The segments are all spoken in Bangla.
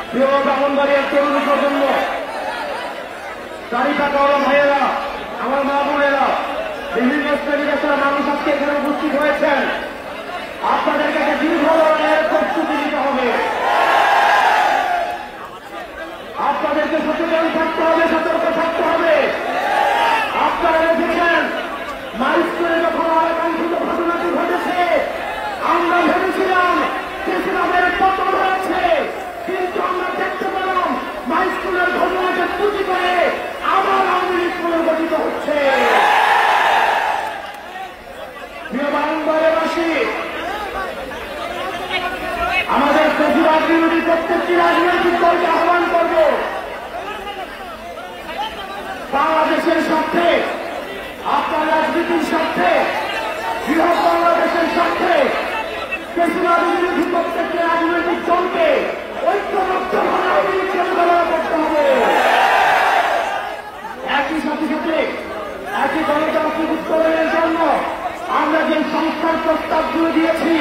প্রিয় ব্রাহ্মণবাড়িয়ার তরুণ প্রজন্ম, দাড়ি কাটাওয়ালা ভাইয়েরা, আমার মা বোনেরা, বিভিন্ন শ্রেণী পেশার মানুষ আজকে এখানে উপস্থিত হয়েছেন। আপনাদেরকে একটা দীর্ঘ লড়াইয়ের প্রস্তুতি নিতে হবে। আপনাদেরকে সচেতন থাকতে হবে, সতর্ক থাকতে হবে। আপনারা দেখেছেন মাইস্কুলে যখন আকাঙ্ক্ষিত ঘটনাটি ঘটেছে, আমরা ভেবেছিলাম কৃষিরামের পতন হয়েছে, কিন্তু আমরা দেখতে পেলাম মাইস্কুলের ঘটনাকে পুঁজি করে আবার আওয়ামী লীগ পুনর্গঠিত হচ্ছে। প্রিয় বাংলাদেশবাসী, আমাদের প্রতিবাদ বিরোধী প্রত্যেকটি রাজনৈতিক দলকে আহ্বান করব, বাংলাদেশের স্বার্থে, আপনার রাজনীতির স্বার্থে, বৃহৎ বাংলাদেশের স্বার্থে বেশিরভাগ বিরোধী প্রত্যেকটি রাজনৈতিক দলকে ঐক্যবদ্ধভাবে আওয়ামী লীগকে মোকাবেলা করতে হবে। একই সাথে সাথে একই গণতান্ত্রিক উত্তরণের জন্য আমরা যে সংস্কার প্রস্তাবগুলো দিয়েছি,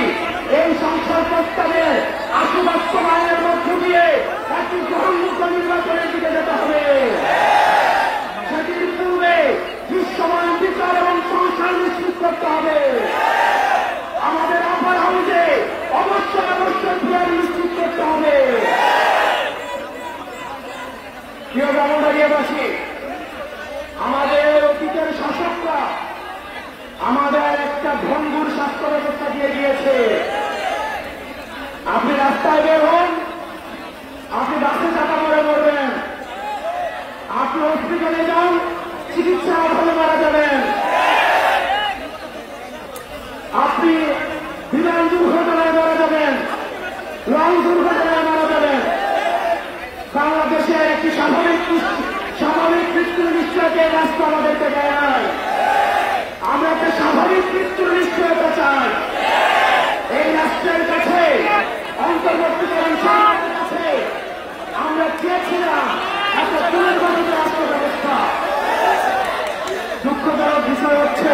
এই সংস্কার প্রস্তাবের আশু বাস্তবায়নের মধ্য দিয়ে একটি গ্রহণযোগ্য নির্বাচনের দিকে যেতে হবে। সেটির পূর্বে দৃশ্যমান বিচার এবং সংস্কার নিশ্চিত করতে হবে। আমাদের আপার হাউসে অবশ্যই ফেয়ার নিশ্চিত করতে হবে। প্রিয় ব্রাহ্মণবাড়িয়াবাসী, আমাদের অতীতের শাসকরা আমাদের একটা ভঙ্গুর স্বাস্থ্য ব্যবস্থা দিয়ে দিয়েছে। আপনি রাস্তায় বের হন, আপনি বাসে চাপা পড়ে মরবেন, আপনি হসপিটালে যান, চিকিৎসা অভাবে মারা যাবেন, আপনি বিমান দুর্ঘটনায় মারা যাবেন, লঞ্চ দুর্ঘটনায় মারা যাবেন। বাংলাদেশের একটি স্বাভাবিক মৃত্যুর নিশ্চয়কে রাষ্ট্র আমাদেরকে দেয় নাই। আমরা একটা স্বাভাবিক মৃত্যুর নিশ্চয়তা চাই। এই রাষ্ট্রের কাছে, অন্তর্বর্তীকালীন সরকারের কাছে আমরা চেয়েছিলাম একটা পুনর্গঠিত রাষ্ট্র ব্যবস্থা। দুঃখজনক বিষয় হচ্ছে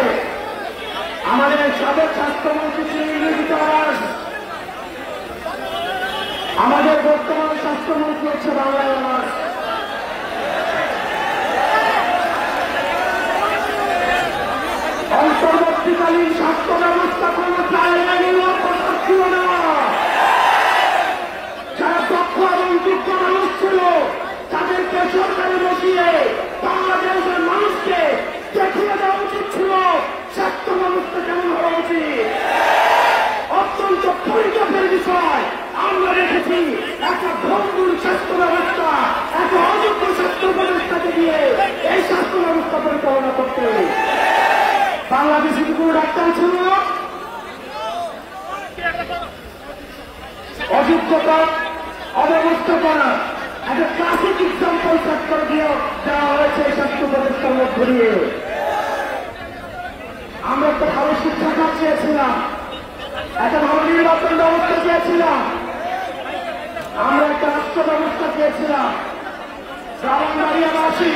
আমাদের সাবেক স্বাস্থ্যমন্ত্রী শ্রী ইন্দ্রজিৎ দাস, আমাদের বর্তমান স্বাস্থ্যমন্ত্রী হচ্ছে বাংলায় অনার্স। অন্তর্বর্তীকালীন স্বাস্থ্য ব্যবস্থা কোনো ছিল না। যারা দক্ষ এবং যোগ্য মানুষ ছিল তাদেরকে সরকারি বসিয়ে বাংলাদেশের মানুষকে দেখিয়ে দেওয়া উচিত ছিল স্বাস্থ্য ব্যবস্থা কেমন হওয়া উচিত। অত্যন্ত পরিচাপের বিষয় আমরা দেখেছি একটা ভঙ্গুর স্বাস্থ্য ব্যবস্থা, একটা অযোগ্য স্বাস্থ্য ব্যবস্থাকে দিয়ে এই স্বাস্থ্য ব্যবস্থা পরিচালনা করতে। বাংলাদেশে কি কোনো ডাক্তার ছিল? অযোগ্যতা, অব্যবস্থাপনা, একটা ক্লাসিক এক্সাম্পল সেট করে দিয়ে দেওয়া হয়েছে এই স্বাস্থ্য ব্যবস্থার মধ্য দিয়ে। আমরা একটা ভালো শিক্ষা চেয়েছিলাম, একটা ভালো নির্বাচন ব্যবস্থা চেয়েছিলাম, আমরা একটা রাষ্ট্র ব্যবস্থা চেয়েছিলাম। ব্রাহ্মণবাড়িয়াবাসী